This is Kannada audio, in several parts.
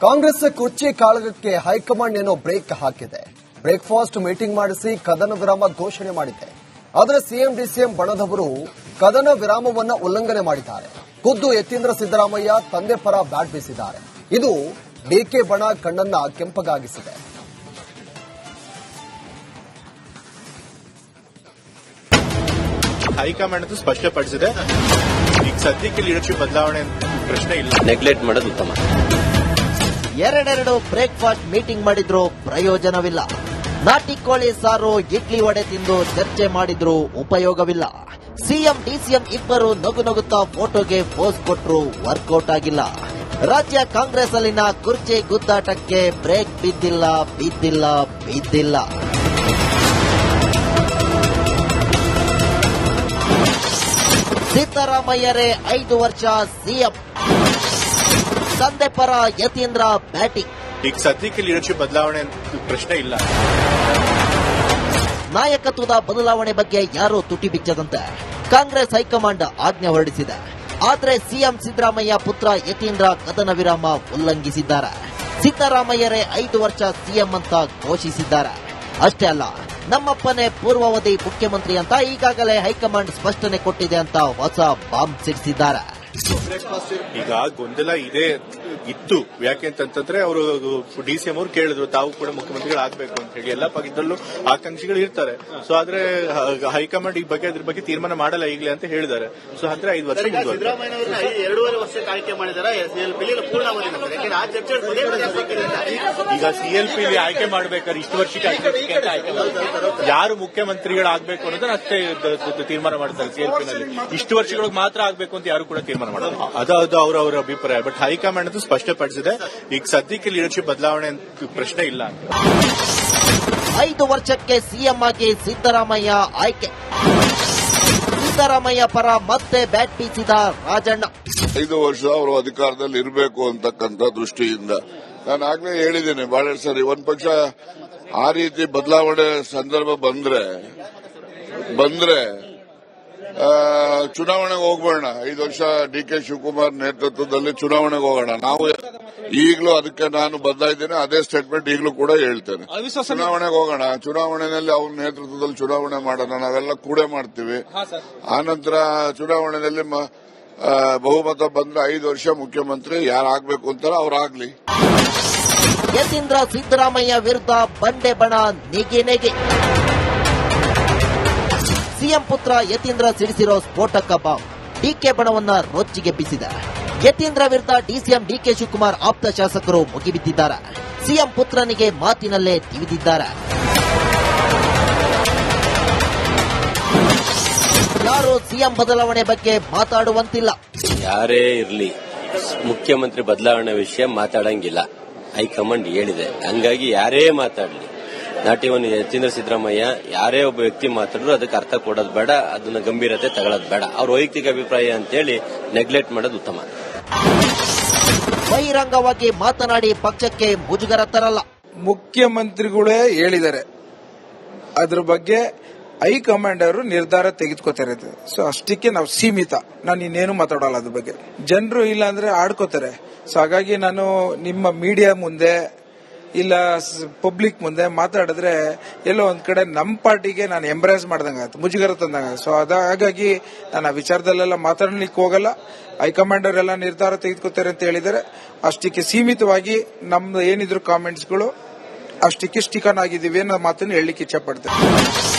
ಕಾಂಗ್ರೆಸ್ ಕುರ್ಚಿ ಕಾಳಗಕ್ಕೆ ಹೈಕಮಾಂಡ್ ಏನೋ ಬ್ರೇಕ್ ಹಾಕಿದೆ. ಬ್ರೇಕ್ಫಾಸ್ಟ್ ಮೀಟಿಂಗ್ ಮಾಡಿಸಿ ಕದನ ವಿರಾಮ ಘೋಷಣೆ ಮಾಡಿದೆ. ಆದರೆ ಸಿಎಂ ಡಿಸಿಎಂ ಬಣದವರು ಕದನ ವಿರಾಮವನ್ನ ಉಲ್ಲಂಘನೆ ಮಾಡಿದ್ದಾರೆ. ಖುದ್ದು ಯತೀಂದ್ರ ಸಿದ್ದರಾಮಯ್ಯ ತಂದೆ ಪರ ಬ್ಯಾಟ್ ಬೀಸಿದ್ದಾರೆ. ಇದು ಡಿಕೆ ಬಣ ಕಣ್ಣನ್ನ ಕೆಂಪಗಾಗಿಸಿದೆ. ಹೈಕಮಾಂಡ್ ಅಂತೂ ಸ್ಪಷ್ಟಪಡಿಸಿದೆ, ಈಗ ಸದ್ಯಕ್ಕೆ ಲೀಡರ್ಶಿಪ್ ಬದಲಾವಣೆ ಪ್ರಶ್ನೆ ಇಲ್ಲ, ನೆಗ್ಲೆಕ್ಟ್ ಮಾಡೋದು ಉತ್ತಮ. ಎರಡೆರಡು ಬ್ರೇಕ್ಫಾಸ್ಟ್ ಮೀಟಿಂಗ್ ಮಾಡಿದ್ರು ಪ್ರಯೋಜನವಿಲ್ಲ. ನಾಟಿ ಕೋಳಿ ಸಾರು ಇಡ್ಲಿ ವಡೆ ತಿಂದು ಚರ್ಚೆ ಮಾಡಿದ್ರು ಉಪಯೋಗವಿಲ್ಲ. ಸಿಎಂ ಡಿಸಿಎಂ ಇಬ್ಬರು ನಗುತ್ತಾ ಫೋಟೋಗೆ ಪೋಸ್ ಕೊಟ್ರು ವರ್ಕೌಟ್ ಆಗಿಲ್ಲ. ರಾಜ್ಯ ಕಾಂಗ್ರೆಸ್ ಅಲ್ಲಿನ ಕುರ್ಚಿ ಗುದ್ದಾಟಕ್ಕೆ ಬ್ರೇಕ್ ಬಿದ್ದಿಲ್ಲ. ಸಿದ್ದರಾಮಯ್ಯರೇ 5 ವರ್ಷ ಸಿಎಂ, ತಂದೆ ಪರ ಯತೀಂದ್ರ ಬ್ಯಾಟಿಂಗ್. ಈಗ ಸದ್ಯಕ್ಕೆ ಲೀಡರ್ಶಿಪ್ ಬದಲಾವಣೆ ಪ್ರಶ್ನೆ ಇಲ್ಲ. ನಾಯಕತ್ವದ ಬದಲಾವಣೆ ಬಗ್ಗೆ ಯಾರೂ ತುಟಿ ಬಿಚ್ಚದಂತೆ ಕಾಂಗ್ರೆಸ್ ಹೈಕಮಾಂಡ್ ಆಜ್ಞೆ ಹೊರಡಿಸಿದೆ. ಆದರೆ ಸಿಎಂ ಸಿದ್ದರಾಮಯ್ಯ ಪುತ್ರ ಯತೀಂದ್ರ ಕದನ ವಿರಾಮ ಉಲ್ಲಂಘಿಸಿದ್ದಾರೆ. ಸಿದ್ದರಾಮಯ್ಯರೇ 5 ವರ್ಷ ಸಿಎಂ ಅಂತ ಘೋಷಿಸಿದ್ದಾರೆ. ಅಷ್ಟೇ ಅಲ್ಲ, ನಮ್ಮಪ್ಪನೇ ಪೂರ್ವಾವಧಿ ಮುಖ್ಯಮಂತ್ರಿ ಅಂತ ಈಗಾಗಲೇ ಹೈಕಮಾಂಡ್ ಸ್ಪಷ್ಟನೆ ಕೊಟ್ಟಿದೆ ಅಂತ ಹೊಸ ಬಾಂಬ್ ಸಿಡಿಸಿದ್ದಾರೆ. ಈಗ ಗೊಂದಲ ಇತ್ತು. ಯಾಕೆಂತಂದ್ರೆ ಅವರು ಡಿಸಿಎಂ ಅವರು ಕೇಳಿದ್ರು, ತಾವು ಕೂಡ ಮುಖ್ಯಮಂತ್ರಿಗಳಾಗಬೇಕು ಅಂತ ಹೇಳಿ. ಎಲ್ಲ ಪಕ್ಷದಲ್ಲೂ ಆಕಾಂಕ್ಷಿಗಳು ಇರ್ತಾರೆ. ಸೊ ಆದ್ರೆ ಹೈಕಮಾಂಡ್ ಅದ್ರ ಬಗ್ಗೆ ತೀರ್ಮಾನ ಮಾಡಲ್ಲ ಈಗಲೇ ಅಂತ ಹೇಳಿದ್ದಾರೆ. ಸೊ ಅಂದ್ರೆ 5 ವರ್ಷ ಸಿದ್ದರಾಮಯ್ಯ 2.5 ವರ್ಷಕ್ಕೆ ಆಯ್ಕೆ ಮಾಡಿದ್ದಾರೆ. ಈಗ ಸಿಎಲ್ಪಿ ಆಯ್ಕೆ ಮಾಡ್ಬೇಕಾದ್ರೆ ಇಷ್ಟು ವರ್ಷಕ್ಕೆ ಆಯ್ಕೆ ಯಾರು ಮುಖ್ಯಮಂತ್ರಿಗಳಾಗಬೇಕು ಅನ್ನೋದನ್ನ ಅಷ್ಟೇ ತೀರ್ಮಾನ ಮಾಡ್ತಾರೆ. ಸಿಎಲ್ಪಿ ನಲ್ಲಿ ಇಷ್ಟು ವರ್ಷಗಳಿಗೆ ಮಾತ್ರ ಆಗ್ಬೇಕು ಅಂತ ಯಾರು ಕೂಡ ತೀರ್ಮಾನ ಮಾಡಲ್ಲ. ಅದು ಅವರ ಅಭಿಪ್ರಾಯ. ಬಟ್ ಹೈಕಮಾಂಡ್ ಅಂತೂ ಸ್ಪಷ್ಟಪಡಿಸಿದೆ, ಈಗ ಸದ್ಯಕ್ಕೆ ಲೀಡರ್ಶಿಪ್ ಬದಲಾವಣೆ ಪ್ರಶ್ನೆ ಇಲ್ಲ ಅಂತ. 5 ವರ್ಷಕ್ಕೆ ಸಿಎಂ ಆಗಿ ಸಿದ್ದರಾಮಯ್ಯ ಆಯ್ಕೆ. ಸಿದ್ದರಾಮಯ್ಯ ಪರ ಮತ್ತೆ ಬ್ಯಾಟ್ ಬೀಸಿದ ರಾಜಣ್ಣ. 5 ವರ್ಷ ಅವರು ಅಧಿಕಾರದಲ್ಲಿ ಇರಬೇಕು ಅಂತಕ್ಕಂಥ ದೃಷ್ಟಿಯಿಂದ ನಾನು ಆಗ್ಲೇ ಹೇಳಿದ್ದೇನೆ ಬಹಳ ಸರಿ. ಒಂದ್ ಪಕ್ಷ ಆ ರೀತಿ ಬದಲಾವಣೆ ಸಂದರ್ಭ ಬಂದ್ರೆ ಚುನಾವಣೆಗೆ ಹೋಗ್ಬೇಡ. 5 ವರ್ಷ ಡಿಕೆ ಶಿವಕುಮಾರ್ ನೇತೃತ್ವದಲ್ಲಿ ಚುನಾವಣೆಗೆ ಹೋಗೋಣ. ನಾವು ಈಗಲೂ ಅದಕ್ಕೆ ನಾನು ಬದ್ಧ ಇದ್ದೇನೆ. ಅದೇ ಸ್ಟೇಟ್ಮೆಂಟ್ ಈಗಲೂ ಕೂಡ ಹೇಳ್ತೇನೆ. ಚುನಾವಣೆಗೆ ಹೋಗೋಣ, ಚುನಾವಣೆಯಲ್ಲಿ ಅವ್ರ ನೇತೃತ್ವದಲ್ಲಿ ಚುನಾವಣೆ ಮಾಡೋಣ, ನಾವೆಲ್ಲ ಕೂಡ ಮಾಡ್ತೀವಿ. ಆನಂತರ ಚುನಾವಣೆಯಲ್ಲಿ ಬಹುಮತ ಬಂದ್ರೆ 5 ವರ್ಷ ಮುಖ್ಯಮಂತ್ರಿ ಯಾರಾಗಬೇಕು ಅಂತಾರ ಅವ್ರಾಗ್ಲಿ. ಯತೀಂದ್ರ ಸಿದ್ದರಾಮಯ್ಯ ವಿರುದ್ಧ ಬಂಡೆ ಬಣ ನೆಗೆ. ಸಿಎಂ ಪುತ್ರ ಯತೀಂದ್ರ ಸಿಡಿಸಿರೋ ಸ್ಫೋಟಕ ಬಾಂಬ್ ಡಿಕೆ ಬಣವನ್ನ ರೊಚ್ಚಿಗೆಬ್ಬಿಸಿದೆ. ಯತೀಂದ್ರ ವಿರುದ್ಧ ಡಿಸಿಎಂ ಡಿಕೆ ಶಿವಕುಮಾರ್ ಆಪ್ತ ಶಾಸಕರು ಮುಗಿಬಿದ್ದಿದ್ದಾರೆ. ಸಿಎಂ ಪುತ್ರನಿಗೆ ಮಾತಿನಲ್ಲೇ ತಿವಿದಿದ್ದಾರೆ. ಯಾರು ಸಿಎಂ ಬದಲಾವಣೆ ಬಗ್ಗೆ ಮಾತಾಡುವಂತಿಲ್ಲ. ಯಾರೇ ಇರಲಿ, ಮುಖ್ಯಮಂತ್ರಿ ಬದಲಾವಣೆ ವಿಷಯ ಮಾತಾಡಂಗಿಲ್ಲ. ಹೈಕಮಾಂಡ್ ಹೇಳಿದೆ. ಹಂಗಾಗಿ ಯಾರೇ ಮಾತಾಡಲಿ, ನಾಟ್ಯವನ್ನು ಯತೀಂದ್ರ ಸಿದ್ದರಾಮಯ್ಯ ಯಾರೇ ಒಬ್ಬ ವ್ಯಕ್ತಿ ಮಾತಾಡಿದ್ರು ಅದಕ್ಕೆ ಅರ್ಥ ಕೊಡೋದು ಬೇಡ, ಅದನ್ನ ಗಂಭೀರತೆ ತಗೊಳ್ಳೋದು ಬೇಡ. ಅವ್ರ ವೈಯಕ್ತಿಕ ಅಭಿಪ್ರಾಯ ಅಂತೇಳಿ ನೆಗ್ಲೆಕ್ಟ್ ಮಾಡೋದು ಉತ್ತಮ. ಬಹಿರಂಗವಾಗಿ ಮಾತನಾಡಿ ಪಕ್ಷಕ್ಕೆ ಮುಜುಗರ ತರಲ್ಲ. ಮುಖ್ಯಮಂತ್ರಿಗಳೇ ಹೇಳಿದ್ದಾರೆ, ಅದ್ರ ಬಗ್ಗೆ ಹೈಕಮಾಂಡ್ ಅವರು ನಿರ್ಧಾರ ತೆಗೆದುಕೋತಾರೆ. ಸೊ ಅಷ್ಟಕ್ಕೆ ನಾವು ಸೀಮಿತ. ನಾನು ಇನ್ನೇನು ಮಾತಾಡಲ್ಲ ಅದ್ರ ಬಗ್ಗೆ. ಜನರು ಇಲ್ಲ ಅಂದ್ರೆ ಆಡ್ಕೋತಾರೆ. ಸೊ ಹಾಗಾಗಿ ನಾನು ನಿಮ್ಮ ಮೀಡಿಯಾ ಮುಂದೆ ಇಲ್ಲ ಪಬ್ಲಿಕ್ ಮುಂದೆ ಮಾತಾಡಿದ್ರೆ ಎಲ್ಲೋ ಒಂದ್ ಕಡೆ ನಮ್ಮ ಪಾರ್ಟಿಗೆ ನಾನು ಎಂಬ್ರೇಸ್ ಮಾಡ್ದಂಗಾಯ್ತು, ಮುಜುಗರ ತಂದಂಗ. ಸೊ ಹಾಗಾಗಿ ನಾನು ಆ ವಿಚಾರದಲ್ಲೆಲ್ಲ ಮಾತಾಡ್ಲಿಕ್ಕೆ ಹೋಗಲ್ಲ. ಹೈಕಮಾಂಡ್ ಅವರೆಲ್ಲ ನಿರ್ಧಾರ ತೆಗೆದುಕೋತಾರೆ ಅಂತ ಹೇಳಿದರೆ ಅಷ್ಟಕ್ಕೆ ಸೀಮಿತವಾಗಿ ನಮ್ದು ಏನಿದ್ರು ಕಾಮೆಂಟ್ಸ್ಗಳು ಅಷ್ಟಕ್ಕೆ ಸ್ಟಿಕನ್ ಆಗಿದ್ದೀವಿ ಅನ್ನೋ ಮಾತನ್ನು ಹೇಳಲಿಕ್ಕೆ ಇಚ್ಛೆ ಪಡ್ತೇನೆ.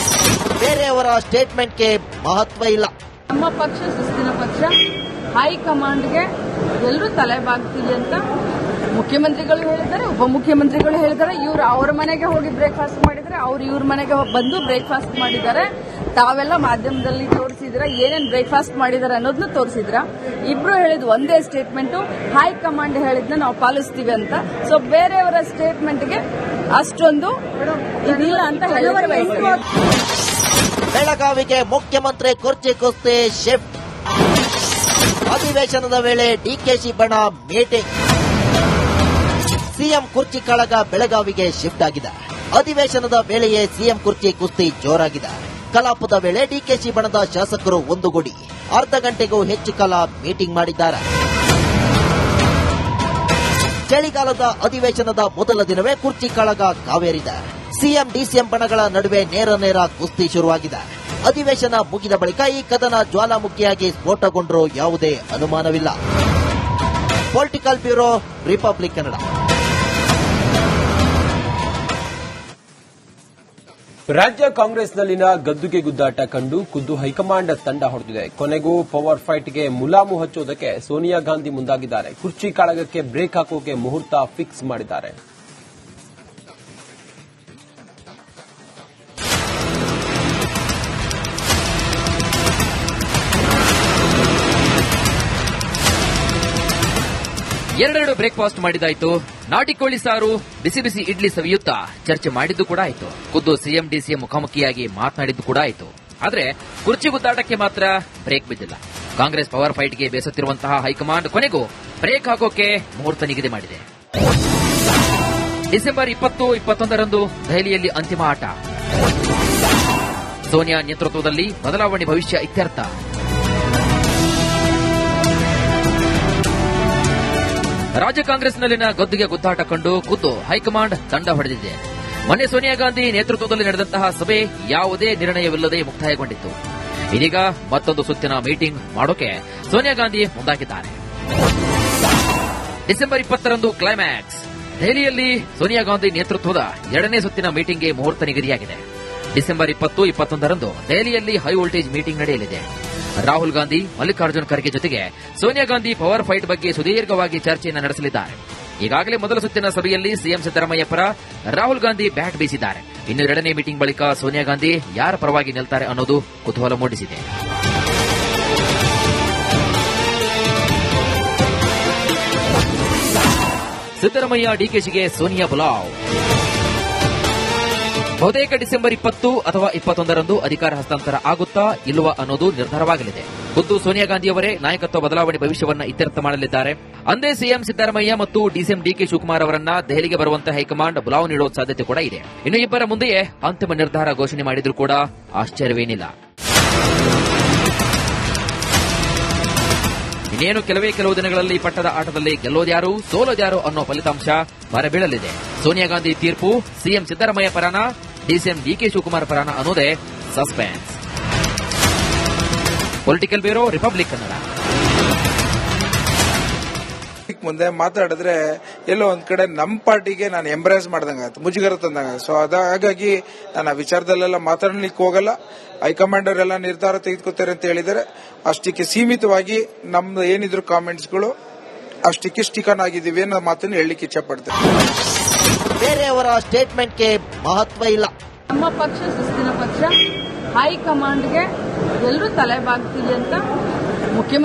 ಬೇರೆಯವರ ಸ್ಟೇಟ್ಮೆಂಟ್ಗೆ ಮಹತ್ವ ಇಲ್ಲ. ನಮ್ಮ ಪಕ್ಷ ಶಿಸ್ತಿನ ಪಕ್ಷ. ಹೈಕಮಾಂಡ್ಗೆ ಎಲ್ಲರೂ ತಲೆಬಾಗ್ತೀವಿ ಅಂತ ಮುಖ್ಯಮಂತ್ರಿಗಳು ಹೇಳಿದ್ದಾರೆ, ಉಪಮುಖ್ಯಮಂತ್ರಿಗಳು ಹೇಳಿದ್ದಾರೆ. ಇವ್ರು ಅವ್ರ ಮನೆಗೆ ಹೋಗಿ ಬ್ರೇಕ್ಫಾಸ್ಟ್ ಮಾಡಿದ್ರೆ, ಅವ್ರು ಇವ್ರ ಮನೆಗೆ ಬಂದು ಬ್ರೇಕ್ಫಾಸ್ಟ್ ಮಾಡಿದ್ದಾರೆ. ತಾವೆಲ್ಲ ಮಾಧ್ಯಮದಲ್ಲಿ ತೋರಿಸಿದ್ರ ಏನೇನ್ ಬ್ರೇಕ್ಫಾಸ್ಟ್ ಮಾಡಿದ್ದಾರೆ ಅನ್ನೋದನ್ನ ತೋರಿಸಿದ್ರ. ಇಬ್ರು ಹೇಳಿದ್ ಒಂದೇ ಸ್ಟೇಟ್ಮೆಂಟ್, ಹೈಕಮಾಂಡ್ ಹೇಳಿದ್ನ ನಾವು ಪಾಲಿಸ್ತೀವಿ ಅಂತ. ಸೊ ಬೇರೆಯವರ ಸ್ಟೇಟ್ಮೆಂಟ್ಗೆ ಅಷ್ಟೊಂದು ಇದಿಲ್ಲ ಅಂತ ಹೇಳಿದ್ರೆ. ಬೆಳಗಾವಿಗೆ ಮುಖ್ಯಮಂತ್ರಿ ಕುರ್ಚಿ ಕುಸ್ತಿ ಶಿಫ್ಟ್. ಅಧಿವೇಶನದ ವೇಳೆ ಡಿಕೆಶಿ ಬಣ ಮೀಟಿಂಗ್. ಸಿಎಂ ಕುರ್ಚಿ ಕಾಳಗ ಬೆಳಗಾವಿಗೆ ಶಿಫ್ಟ್ ಆಗಿದೆ. ಅಧಿವೇಶನದ ವೇಳೆಯೇ ಸಿಎಂ ಕುರ್ಚಿ ಕುಸ್ತಿ ಜೋರಾಗಿದೆ. ಕಲಾಪದ ವೇಳೆ ಡಿಕೆಶಿ ಬಣದ ಶಾಸಕರು ಒಂದುಗೂಡಿ ಅರ್ಧ ಗಂಟೆಗೂ ಹೆಚ್ಚು ಕಾಲ ಮೀಟಿಂಗ್ ಮಾಡಿದ್ದಾರೆ. ಚಳಿಗಾಲದ ಅಧಿವೇಶನದ ಮೊದಲ ದಿನವೇ ಕುರ್ಚಿ ಕಾಳಗ ಕಾವೇರಿದೆ. ಸಿಎಂ ಡಿಸಿಎಂ ಬಣಗಳ ನಡುವೆ ನೇರ ಕುಸ್ತಿ ಶುರುವಾಗಿದೆ. ಅಧಿವೇಶನ ಮುಗಿದ ಬಳಿಕ ಈ ಕದನ ಜ್ವಾಲಾಮುಖಿಯಾಗಿ ಸ್ಫೋಟಗೊಂಡರೂ ಯಾವುದೇ ಅನುಮಾನವಿಲ್ಲ. Political bureau, Republic Kannada. ರಾಜ್ಯ ಕಾಂಗ್ರೆಸ್ನಲ್ಲಿನ ಗದ್ದುಗೆ ಗುದ್ದಾಟ ಕಂಡು ಖುದ್ದು ಹೈಕಮಾಂಡ್ ತಂಡ ಹೊಡೆದಿದೆ. ಕೊನೆಗೂ ಪವರ್ ಫೈಟ್ಗೆ ಮುಲಾಮು ಹಚ್ಚೋದಕ್ಕೆ ಸೋನಿಯಾ ಗಾಂಧಿ ಮುಂದಾಗಿದ್ದಾರೆ. ಕುರ್ಚಿ ಕಾಳಗಕ್ಕೆ ಬ್ರೇಕ್ ಹಾಕೋಕೆ ಮುಹೂರ್ತ ಫಿಕ್ಸ್ ಮಾಡಿದ್ದಾರೆ. ಎರಡೆರಡು ಬ್ರೇಕ್ಫಾಸ್ಟ್ ಮಾಡಿದಾಯ್ತು. ನಾಟಿ ಕೋಳಿ ಸಾರು, ಬಿಸಿ ಬಿಸಿ ಇಡ್ಲಿ ಸವಿಯುತ್ತಾ ಚರ್ಚೆ ಮಾಡಿದ್ದು ಕೂಡ ಆಯ್ತು. ಖುದ್ದು ಸಿಎಂ ಡಿಸಿಎಂ ಮುಖಾಮುಖಿಯಾಗಿ ಮಾತನಾಡಿದ್ದು ಕೂಡ ಆಯ್ತು. ಆದ್ರೆ ಕುರ್ಚಿ ಗುದ್ದಾಟಕ್ಕೆ ಮಾತ್ರ ಬ್ರೇಕ್ ಬಿದ್ದಿಲ್ಲ. ಕಾಂಗ್ರೆಸ್ ಪವರ್ ಫೈಟ್ಗೆ ಬೇಸತ್ತಿರುವಂತಹ ಹೈಕಮಾಂಡ್ ಕೊನೆಗೂ ಬ್ರೇಕ್ ಹಾಕೋಕೆ ಮುಹೂರ್ತ ನಿಗದಿ ಮಾಡಿದೆ. ಡಿಸೆಂಬರ್ 20-21ರಂದು ದೆಹಲಿಯಲ್ಲಿ ಅಂತಿಮ ಆಟ. ಸೋನಿಯಾ ನೇತೃತ್ವದಲ್ಲಿ ಬದಲಾವಣೆ ಭವಿಷ್ಯ ಇತ್ಯರ್ಥ. ರಾಜ್ಯ ಕಾಂಗ್ರೆಸ್ನಲ್ಲಿನ ಗದ್ದುಗೆ ಗುದ್ದಾಟ ಕಂಡು ಖುದ್ದು ಹೈಕಮಾಂಡ್ ತಂಡ ಹೊಡೆದಿದೆ. ಮೊನ್ನೆ ಸೋನಿಯಾ ಗಾಂಧಿ ನೇತೃತ್ವದಲ್ಲಿ ನಡೆದಂತಹ ಸಭೆ ಯಾವುದೇ ನಿರ್ಣಯವಿಲ್ಲದೆ ಮುಕ್ತಾಯಗೊಂಡಿತ್ತು. ಇದೀಗ ಮತ್ತೊಂದು ಸುತ್ತಿನ ಮೀಟಿಂಗ್ ಮಾಡೋಕೆ ಸೋನಿಯಾ ಗಾಂಧಿ ಮುಂದಾಗಿದ್ದಾರೆ. ಡಿಸೆಂಬರ್ 20ರಂದು ಕ್ಲೈಮ್ಯಾಕ್ಸ್. ದೆಹಲಿಯಲ್ಲಿ ಸೋನಿಯಾ ಗಾಂಧಿ ನೇತೃತ್ವದ ಎರಡನೇ ಸುತ್ತಿನ ಮೀಟಿಂಗ್ಗೆ ಮುಹೂರ್ತ ನಿಗದಿಯಾಗಿದೆ. ಡಿಸೆಂಬರ್ 20-21ರಂದು ದೆಹಲಿಯಲ್ಲಿ ಹೈ ವೋಲ್ಟೇಜ್ ಮೀಟಿಂಗ್ ನಡೆಯಲಿದೆ. ರಾಹುಲ್ ಗಾಂಧಿ, ಮಲ್ಲಿಕಾರ್ಜುನ್ ಖರ್ಗೆ ಜೊತೆಗೆ ಸೋನಿಯಾ ಗಾಂಧಿ ಪವರ್ ಫೈಟ್ ಬಗ್ಗೆ ಸುದೀರ್ಘವಾಗಿ ಚರ್ಚೆಯನ್ನು ನಡೆಸಲಿದ್ದಾರೆ. ಈಗಾಗಲೇ ಮೊದಲ ಸುತ್ತಿನ ಸಭೆಯಲ್ಲಿ ಸಿಎಂ ಸಿದ್ದರಾಮಯ್ಯ ಪರ ರಾಹುಲ್ ಗಾಂಧಿ ಬ್ಯಾಟ್ ಬೀಸಿದ್ದಾರೆ. ಇನ್ನು ಎರಡನೇ ಮೀಟಿಂಗ್ ಬಳಿಕ ಸೋನಿಯಾ ಗಾಂಧಿ ಯಾರ ಪರವಾಗಿ ನಿಲ್ತಾರೆ ಅನ್ನೋದು ಕುತೂಹಲ ಮೂಡಿಸಿದೆ. ಸಿದ್ದರಾಮಯ್ಯ ಡಿಕೆಶಿಗೆ ಸೋನಿಯಾ ಬುಲಾವ್. ಬಹುತೇಕ ಡಿಸೆಂಬರ್ 20 ಅಥವಾ 21ರಂದು ಅಧಿಕಾರ ಹಸ್ತಾಂತರ ಆಗುತ್ತಾ ಇಲ್ಲವಾ ಅನ್ನೋದು ನಿರ್ಧಾರವಾಗಲಿದೆ. ಖುದ್ದು ಸೋನಿಯಾ ಗಾಂಧಿಯವರೇ ನಾಯಕತ್ವ ಬದಲಾವಣೆ ಭವಿಷ್ಯವನ್ನ ಇತ್ಯರ್ಥ ಮಾಡಲಿದ್ದಾರೆ. ಅಂದೇ ಸಿಎಂ ಸಿದ್ದರಾಮಯ್ಯ ಮತ್ತು ಡಿಸಿಎಂ ಡಿಕೆ ಶಿವಕುಮಾರ್ ಅವರನ್ನ ದೆಹಲಿಗೆ ಬರುವಂತೆ ಹೈಕಮಾಂಡ್ ಬುಲಾವ್ ನೀಡುವ ಸಾಧ್ಯತೆ ಕೂಡ ಇದೆ. ಇನ್ನು ಇಬ್ಬರ ಮುಂದೆಯೇ ಅಂತಿಮ ನಿರ್ಧಾರ ಘೋಷಣೆ ಮಾಡಿದ್ರೂ ಕೂಡ ಆಶ್ಚರ್ಯವೇನಿಲ್ಲ. ಇನ್ನೇನು ಕೆಲವು ದಿನಗಳಲ್ಲಿ ಪಟ್ಟದ ಆಟದಲ್ಲಿ ಗೆಲ್ಲೋದ್ಯಾರು ಸೋಲೋದ್ಯಾರು ಅನ್ನೋ ಫಲಿತಾಂಶ ಹೊರಬೀಳಲಿದೆ. ಸೋನಿಯಾ ಗಾಂಧಿ ತೀರ್ಪು ಸಿಎಂ ಸಿದ್ದರಾಮಯ್ಯ ಪರಾನ, ಡಿಸಿಎಂ ಡಿಕೆ ಶಿವಕುಮಾರ್ ಪರಾನ ಅನ್ನೋದೇ suspense. Political bureau, Republic Kannada. ಮುಂದೆ ಮಾತಾಡಿದ್ರೆ ಎಲ್ಲೋ ಒಂದ್ ಕಡೆ ನಮ್ಮ ಪಾರ್ಟಿಗೆ ನಾನು ಎಂಬ್ರೇಸ್ ಮಾಡ್ದಂಗಾಯ್ತು, ಮುಜುಗರ ತಂದಂಗಾಯ್ತು. ಸೊ ಹಾಗಾಗಿ ನಾನು ಆ ವಿಚಾರದಲ್ಲೆಲ್ಲ ಮಾತಾಡ್ಲಿಕ್ಕೆ ಹೋಗಲ್ಲ. ಹೈಕಮಾಂಡ್ ಅವರೆಲ್ಲ ನಿರ್ಧಾರ ತೆಗೆದುಕೊತಾರೆ ಅಂತ ಹೇಳಿದರೆ ಅಷ್ಟಕ್ಕೆ ಸೀಮಿತವಾಗಿ ನಮ್ದು ಏನಿದ್ರು ಕಾಮೆಂಟ್ಸ್ಗಳು ಅಷ್ಟಕ್ಕೆ ಸ್ಟಿಕನ್ ಆಗಿದ್ದೀವಿ ಅನ್ನೋ ಮಾತನ್ನು ಹೇಳಲಿಕ್ಕೆ ಇಚ್ಛೆ ಪಡ್ತೇನೆ. ಬೇರೆಯವರ ಸ್ಟೇಟ್ಮೆಂಟ್ಗೆ ಮಹತ್ವ ಇಲ್ಲ. ನಮ್ಮ ಪಕ್ಷ ಶಿಸ್ತಿನ ಪಕ್ಷ. ಹೈಕಮಾಂಡ್ಗೆ ಎಲ್ಲರೂ ತಲೆಬಾಗ್ತೀವಿ ಅಂತ ಮುಖ್ಯಮಂತ್ರಿ